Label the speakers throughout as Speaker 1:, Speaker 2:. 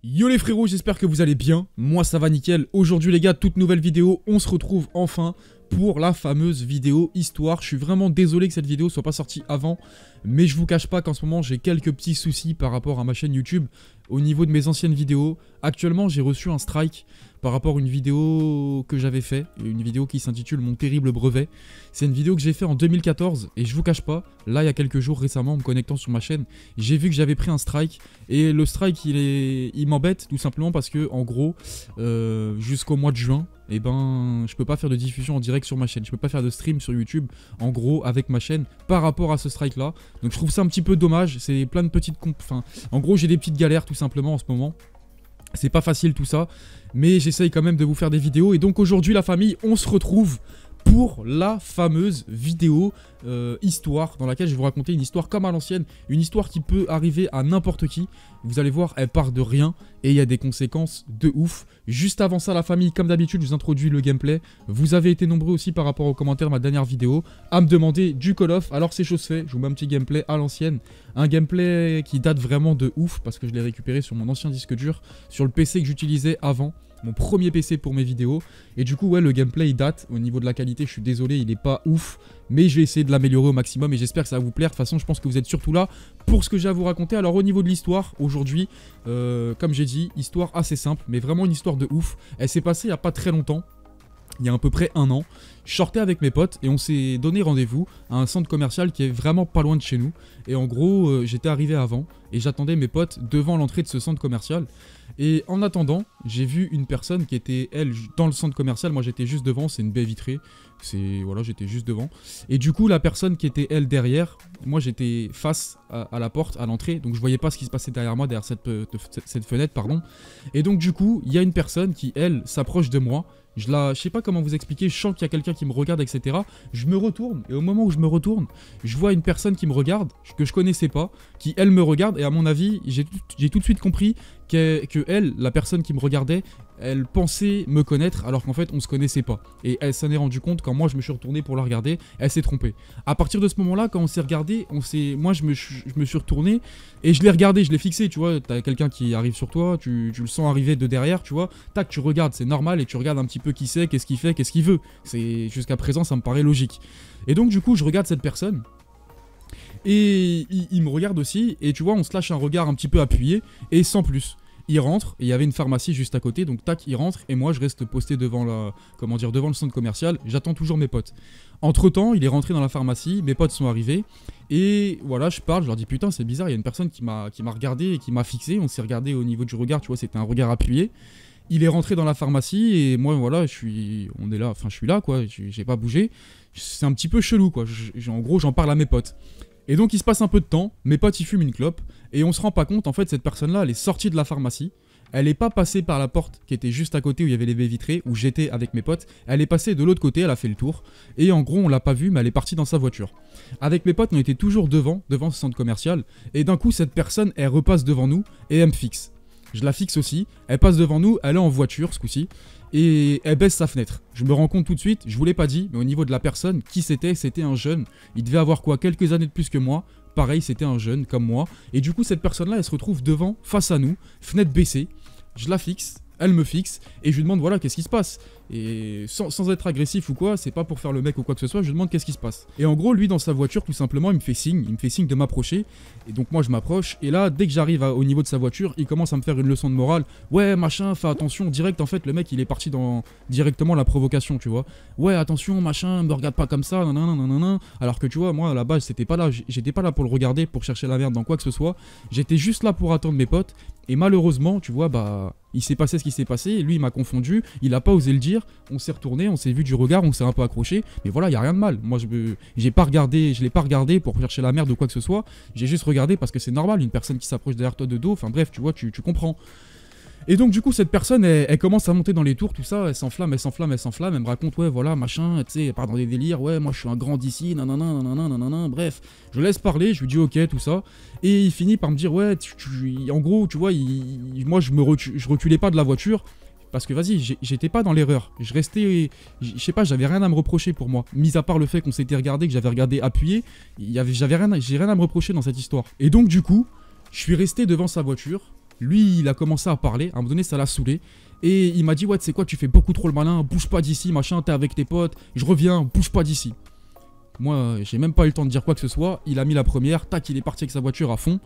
Speaker 1: Yo les frérots, j'espère que vous allez bien, moi ça va nickel. Aujourd'hui les gars, toute nouvelle vidéo, on se retrouve enfin pour la fameuse vidéo histoire. Je suis vraiment désolé que cette vidéo soit pas sortie avant, mais je vous cache pas qu'en ce moment j'ai quelques petits soucis par rapport à ma chaîne YouTube au niveau de mes anciennes vidéos. Actuellement j'ai reçu un strike par rapport à une vidéo que j'avais fait, une vidéo qui s'intitule Mon terrible brevet. C'est une vidéo que j'ai fait en 2014 et je vous cache pas, là il y a quelques jours récemment en me connectant sur ma chaîne, j'ai vu que j'avais pris un strike et le strike il m'embête tout simplement parce que en gros jusqu'au mois de juin, et ben je peux pas faire de diffusion en direct sur ma chaîne, je peux pas faire de stream sur YouTube en gros avec ma chaîne par rapport à ce strike là. Donc je trouve ça un petit peu dommage, c'est plein de petites en gros j'ai des petites galères tout simplement en ce moment. C'est pas facile tout ça, mais j'essaye quand même de vous faire des vidéos. Et donc aujourd'hui la famille, on se retrouve pour la fameuse vidéo histoire dans laquelle je vais vous raconter une histoire comme à l'ancienne, une histoire qui peut arriver à n'importe qui. Vous allez voir, elle part de rien et il y a des conséquences de ouf. Juste avant ça la famille, comme d'habitude je vous introduis le gameplay. Vous avez été nombreux aussi par rapport aux commentaires de ma dernière vidéo à me demander du Call of. Alors c'est chose fait, je vous mets un petit gameplay à l'ancienne. Un gameplay qui date vraiment de ouf parce que je l'ai récupéré sur mon ancien disque dur, sur le PC que j'utilisais avant. Mon premier PC pour mes vidéos. Et du coup ouais, le gameplay il date. Au niveau de la qualité je suis désolé, il est pas ouf, mais je vais essayer de l'améliorer au maximum et j'espère que ça va vous plaire. De toute façon je pense que vous êtes surtout là pour ce que j'ai à vous raconter. Alors au niveau de l'histoire aujourd'hui, comme j'ai dit, histoire assez simple mais vraiment une histoire de ouf. Elle s'est passée il n'y a pas très longtemps, il y a à peu près un an. Je sortais avec mes potes et on s'est donné rendez-vous à un centre commercial qui est vraiment pas loin de chez nous. Et en gros, j'étais arrivé avant et j'attendais mes potes devant l'entrée de ce centre commercial. Et en attendant, j'ai vu une personne qui était, elle, dans le centre commercial. Moi, j'étais juste devant, c'est une baie vitrée. Voilà, j'étais juste devant. Et du coup, la personne qui était, elle, derrière, moi, j'étais face à la porte, à l'entrée. Donc, je voyais pas ce qui se passait derrière moi, derrière cette fenêtre, pardon. Et donc, du coup, il y a une personne qui, elle, s'approche de moi. Je sais pas comment vous expliquer, je sens qu'il y a quelqu'un qui me regarde, etc. Je me retourne, et au moment où je me retourne, je vois une personne qui me regarde, que je connaissais pas, qui elle me regarde, et à mon avis, j'ai tout de suite compris que elle, la personne qui me regardait, elle pensait me connaître, alors qu'en fait, on se connaissait pas. Et elle s'en est rendu compte quand moi je me suis retourné pour la regarder, elle s'est trompée. À partir de ce moment-là, quand on s'est regardé, moi je me suis retourné, et je l'ai regardé, je l'ai fixé, tu vois, t'as quelqu'un qui arrive sur toi, tu le sens arriver de derrière, tu vois, tac, tu regardes, c'est normal, et tu regardes un petit peu qui c'est, qu'est-ce qu'il fait, qu'est-ce qu'il veut. Jusqu'à présent, ça me paraît logique. Et donc du coup, je regarde cette personne, et il me regarde aussi, et tu vois, on se lâche un regard un petit peu appuyé, et sans plus. Il rentre, et il y avait une pharmacie juste à côté, donc tac, il rentre, et moi je reste posté devant devant le centre commercial, j'attends toujours mes potes. Entre temps, il est rentré dans la pharmacie, mes potes sont arrivés, et voilà, je parle, je leur dis putain c'est bizarre, il y a une personne qui m'a regardé et qui m'a fixé, on s'est regardé au niveau du regard, tu vois, c'était un regard appuyé. Il est rentré dans la pharmacie, et moi voilà, je suis là quoi, j'ai pas bougé, c'est un petit peu chelou quoi, en gros j'en parle à mes potes. Et donc il se passe un peu de temps, mes potes ils fument une clope, et on se rend pas compte, en fait cette personne-là, elle est sortie de la pharmacie, elle est pas passée par la porte qui était juste à côté où il y avait les baies vitrées, où j'étais avec mes potes, elle est passée de l'autre côté, elle a fait le tour, et en gros on l'a pas vue, mais elle est partie dans sa voiture. Avec mes potes on était toujours devant ce centre commercial, et d'un coup cette personne elle repasse devant nous, et elle me fixe. Je la fixe aussi, elle passe devant nous, elle est en voiture ce coup-ci, et elle baisse sa fenêtre. Je me rends compte tout de suite, je vous l'ai pas dit, mais au niveau de la personne, qui c'était un jeune. Il devait avoir quoi, quelques années de plus que moi. Pareil, c'était un jeune comme moi. Et du coup, cette personne-là, elle se retrouve devant, face à nous, fenêtre baissée. Je la fixe, elle me fixe, et je lui demande voilà, qu'est-ce qui se passe. Et sans être agressif ou quoi, c'est pas pour faire le mec ou quoi que ce soit, je lui demande qu'est-ce qui se passe. Et en gros, lui dans sa voiture, tout simplement, il me fait signe de m'approcher. Et donc moi je m'approche, et là, dès que j'arrive au niveau de sa voiture, il commence à me faire une leçon de morale. Ouais, machin, fais attention, direct, en fait, le mec il est parti dans directement la provocation, tu vois. Ouais, attention, machin, me regarde pas comme ça, nanana. Alors que tu vois, moi à la base, j'étais pas là pour le regarder, pour chercher la merde dans quoi que ce soit. J'étais juste là pour attendre mes potes, et malheureusement, tu vois, bah, il s'est passé ce qui s'est passé, et lui il m'a confondu, il a pas osé le dire. On s'est retourné, on s'est vu du regard, on s'est un peu accroché, mais voilà, il y a rien de mal. Moi je l'ai pas regardé pour chercher la merde ou quoi que ce soit. J'ai juste regardé parce que c'est normal, une personne qui s'approche derrière toi de dos, enfin bref, tu vois, tu comprends. Et donc du coup cette personne elle commence à monter dans les tours, tout ça, elle s'enflamme, elle me raconte ouais voilà machin, tu sais, elle part dans des délires, ouais moi je suis un grand d'ici, nanana, bref, je laisse parler, je lui dis ok tout ça, et il finit par me dire ouais, en gros tu vois, moi je reculais pas de la voiture, parce que vas-y, j'étais pas dans l'erreur, je restais, je sais pas, j'avais rien à me reprocher pour moi, mis à part le fait qu'on s'était regardé, que j'avais regardé appuyé, j'ai rien à me reprocher dans cette histoire. Et donc du coup, je suis resté devant sa voiture, Lui, il a commencé à parler, à un moment donné, ça l'a saoulé. Et il m'a dit, ouais, tu sais quoi, tu fais beaucoup trop le malin, bouge pas d'ici, machin, t'es avec tes potes, je reviens, bouge pas d'ici. Moi, j'ai même pas eu le temps de dire quoi que ce soit, il a mis la première, tac, il est parti avec sa voiture à fond.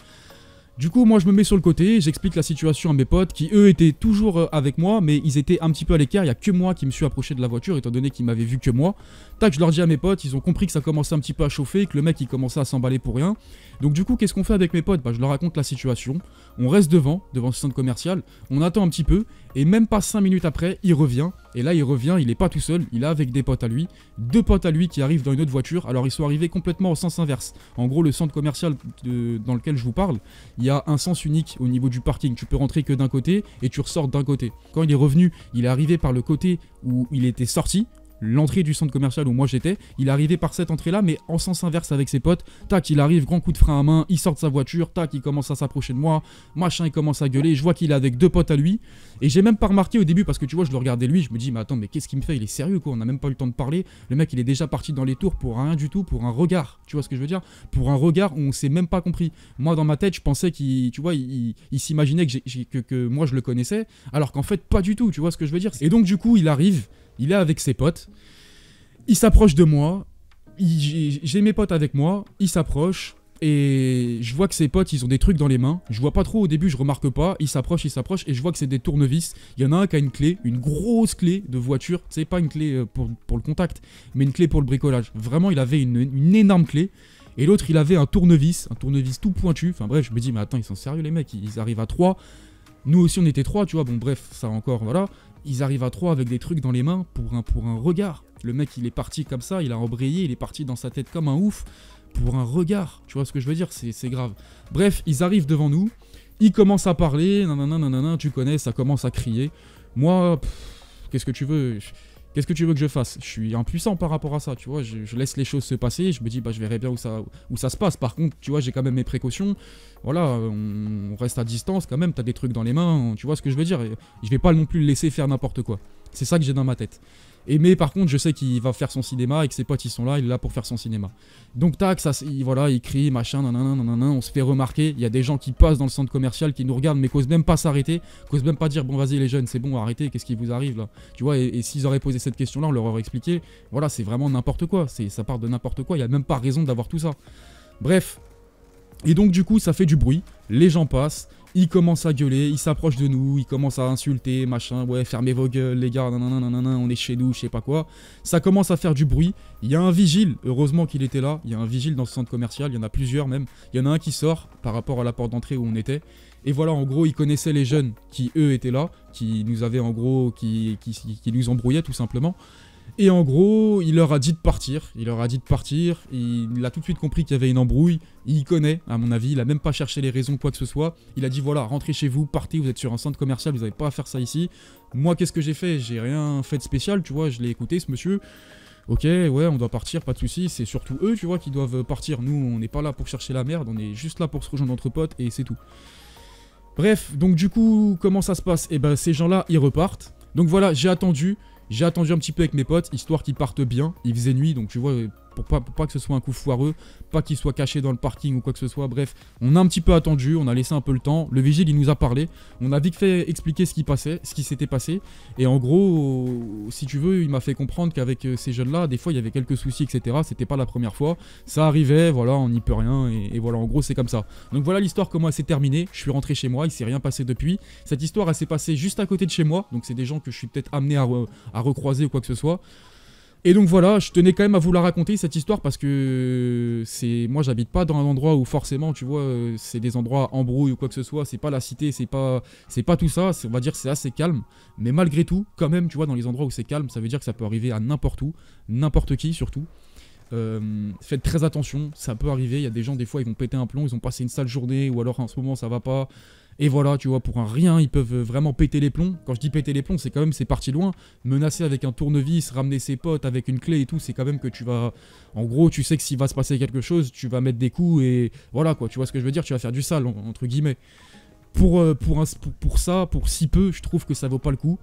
Speaker 1: Du coup, moi, je me mets sur le côté, j'explique la situation à mes potes qui, eux, étaient toujours avec moi, mais ils étaient un petit peu à l'écart. Il n'y a que moi qui me suis approché de la voiture, étant donné qu'ils m'avaient vu que moi. Tac, je leur dis à mes potes, ils ont compris que ça commençait un petit peu à chauffer, que le mec, il commençait à s'emballer pour rien. Donc, du coup, qu'est-ce qu'on fait avec mes potes? Bah, je leur raconte la situation. On reste devant ce centre commercial, on attend un petit peu, et même pas 5 minutes après, il revient. Et là, il revient, il est pas tout seul, il est avec des potes à lui. 2 potes à lui qui arrivent dans une autre voiture. Alors, ils sont arrivés complètement au sens inverse. En gros, le centre commercial dans lequel je vous parle, il y a un sens unique au niveau du parking. Tu peux rentrer que d'un côté et tu ressors d'un côté. Quand il est revenu, il est arrivé par le côté où il était sorti. L'entrée du centre commercial où moi j'étais, il est arrivé par cette entrée-là, mais en sens inverse avec ses potes. Tac, il arrive, grand coup de frein à main, il sort de sa voiture, tac, il commence à s'approcher de moi, machin, il commence à gueuler. Je vois qu'il est avec 2 potes à lui, et j'ai même pas remarqué au début parce que tu vois, je le regardais lui, je me dis, mais attends, mais qu'est-ce qu'il me fait? Il est sérieux quoi, on a même pas eu le temps de parler. Le mec, il est déjà parti dans les tours pour rien du tout, pour un regard, tu vois ce que je veux dire? Pour un regard où on s'est même pas compris. Moi, dans ma tête, je pensais qu'il, tu vois, il s'imaginait que moi je le connaissais, alors qu'en fait, pas du tout, tu vois ce que je veux dire? Et donc, du coup, il arrive, il est avec ses potes. Il s'approche de moi, j'ai mes potes avec moi, il s'approche, et je vois que ses potes, ils ont des trucs dans les mains. Je vois pas trop au début, je remarque pas, il s'approche, et je vois que c'est des tournevis. Il y en a un qui a une clé, une grosse clé de voiture, c'est pas une clé pour le contact, mais une clé pour le bricolage. Vraiment, il avait une énorme clé. Et l'autre, il avait un tournevis tout pointu. Enfin bref, je me dis, mais attends, ils sont sérieux les mecs, ils arrivent à 3. Nous aussi, on était 3, tu vois, bon bref, ça encore, voilà. Ils arrivent à 3 avec des trucs dans les mains pour un regard. Le mec, il est parti comme ça, il a embrayé, il est parti dans sa tête comme un ouf pour un regard. Tu vois ce que je veux dire? C'est grave. Bref, ils arrivent devant nous, ils commencent à parler, nanana, tu connais, ça commence à crier. Moi, qu'est-ce que tu veux? Qu'est-ce que tu veux que je fasse? Je suis impuissant par rapport à ça, tu vois. Je laisse les choses se passer, je me dis, bah, je verrai bien où ça se passe. Par contre, tu vois, j'ai quand même mes précautions. Voilà, on reste à distance quand même, t'as des trucs dans les mains, tu vois ce que je veux dire. Je vais pas non plus le laisser faire n'importe quoi. C'est ça que j'ai dans ma tête. Mais par contre, je sais qu'il va faire son cinéma et que ses potes ils sont là, il est là pour faire son cinéma. Donc tac, voilà, il crie, machin, nanana, on se fait remarquer. Il y a des gens qui passent dans le centre commercial, qui nous regardent, mais qu'osent même pas s'arrêter, qu'osent même pas dire, bon vas-y les jeunes, c'est bon, arrêtez, qu'est-ce qui vous arrive là? Tu vois, et s'ils auraient posé cette question-là, on leur aurait expliqué, voilà, c'est vraiment n'importe quoi, ça part de n'importe quoi, il y a même pas raison d'avoir tout ça. Bref. Et donc du coup, ça fait du bruit, les gens passent, ils commencent à gueuler, ils s'approchent de nous, ils commencent à insulter, machin, ouais, fermez vos gueules les gars, nanana, on est chez nous, je sais pas quoi. Ça commence à faire du bruit, il y a un vigile, heureusement qu'il était là, il y a un vigile dans ce centre commercial, il y en a plusieurs même. Il y en a un qui sort par rapport à la porte d'entrée où on était. Et voilà, en gros, il connaissait les jeunes qui, eux, étaient là, qui nous avaient, en gros, qui nous embrouillaient tout simplement. Et en gros, il leur a dit de partir, il a tout de suite compris qu'il y avait une embrouille, il connaît, à mon avis, il a même pas cherché les raisons quoi que ce soit, il a dit voilà, rentrez chez vous, partez, vous êtes sur un centre commercial, vous n'avez pas à faire ça ici. Moi, qu'est-ce que j'ai fait? J'ai rien fait de spécial, tu vois, je l'ai écouté ce monsieur. Ok, ouais, on doit partir, pas de soucis, c'est surtout eux, tu vois, qui doivent partir, nous, on n'est pas là pour chercher la merde, on est juste là pour se rejoindre entre potes, et c'est tout. Bref, donc du coup, comment ça se passe? Eh ben, ces gens-là, ils repartent. Donc voilà, j'ai attendu un petit peu avec mes potes, histoire qu'ils partent bien. Il faisait nuit, donc tu vois, pour pas que ce soit un coup foireux, pas qu'ils soient cachés dans le parking ou quoi que ce soit. Bref, on a un petit peu attendu, on a laissé un peu le temps. Le vigile, il nous a parlé. On a vite fait expliquer ce qui s'était passé. Et en gros, si tu veux, il m'a fait comprendre qu'avec ces jeunes-là, des fois, il y avait quelques soucis, etc. C'était pas la première fois. Ça arrivait, voilà, on n'y peut rien. Et voilà, en gros, c'est comme ça. Donc voilà l'histoire, comment elle s'est terminée. Je suis rentré chez moi, il s'est rien passé depuis. Cette histoire, elle s'est passée juste à côté de chez moi. Donc c'est des gens que je suis peut-être amené à recroiser ou quoi que ce soit. Et donc voilà, je tenais quand même à vous la raconter cette histoire parce que moi j'habite pas dans un endroit où forcément tu vois c'est des endroits embrouilles ou quoi que ce soit, c'est pas la cité, c'est pas tout ça, on va dire c'est assez calme, mais malgré tout quand même tu vois dans les endroits où c'est calme, ça veut dire que ça peut arriver à n'importe où, n'importe qui surtout. Faites très attention, ça peut arriver, il y a des gens des fois ils vont péter un plomb, ils ont passé une sale journée ou alors en ce moment ça va pas. Et voilà, tu vois, pour un rien, ils peuvent vraiment péter les plombs. Quand je dis péter les plombs, c'est quand même, c'est parti loin. Menacer avec un tournevis, ramener ses potes avec une clé et tout, c'est quand même que tu vas... En gros, tu sais que s'il va se passer quelque chose, tu vas mettre des coups et... Voilà, quoi, tu vois ce que je veux dire, tu vas faire du sale, entre guillemets. Pour ça, pour si peu, je trouve que ça vaut pas le coup.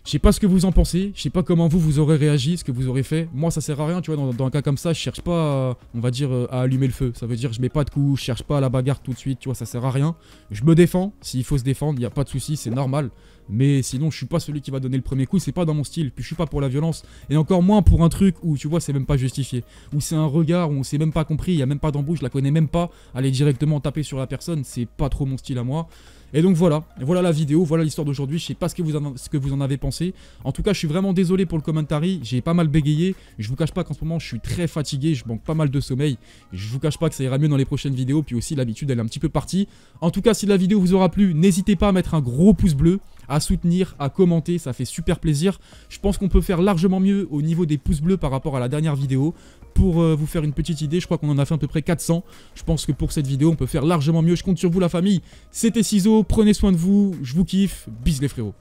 Speaker 1: Je sais pas ce que vous en pensez, je sais pas comment vous aurez réagi, ce que vous aurez fait. Moi ça sert à rien, tu vois, dans un cas comme ça, je cherche pas, on va dire, à allumer le feu. Ça veut dire je mets pas de coups, je cherche pas à la bagarre tout de suite, tu vois, ça sert à rien. Je me défends, s'il faut se défendre, il y a pas de souci, c'est normal. Mais sinon je suis pas celui qui va donner le premier coup, c'est pas dans mon style, puis je suis pas pour la violence. Et encore moins pour un truc où, tu vois, c'est même pas justifié. Où c'est un regard, où on s'est même pas compris, il y a même pas d'embrouille, je la connais même pas. Aller directement taper sur la personne, c'est pas trop mon style à moi. Et donc voilà la vidéo, voilà l'histoire d'aujourd'hui, je sais pas ce que vous en avez pensé. En tout cas, je suis vraiment désolé pour le commentary, j'ai pas mal bégayé. Je vous cache pas qu'en ce moment, je suis très fatigué, je manque pas mal de sommeil. Je vous cache pas que ça ira mieux dans les prochaines vidéos, puis aussi l'habitude, elle est un petit peu partie. En tout cas, si la vidéo vous aura plu, n'hésitez pas à mettre un gros pouce bleu, à soutenir, à commenter, ça fait super plaisir. Je pense qu'on peut faire largement mieux au niveau des pouces bleus par rapport à la dernière vidéo. Pour vous faire une petite idée, je crois qu'on en a fait à peu près 400. Je pense que pour cette vidéo, on peut faire largement mieux. Je compte sur vous la famille. C'était Ciseaux, prenez soin de vous, je vous kiffe, bis les frérots.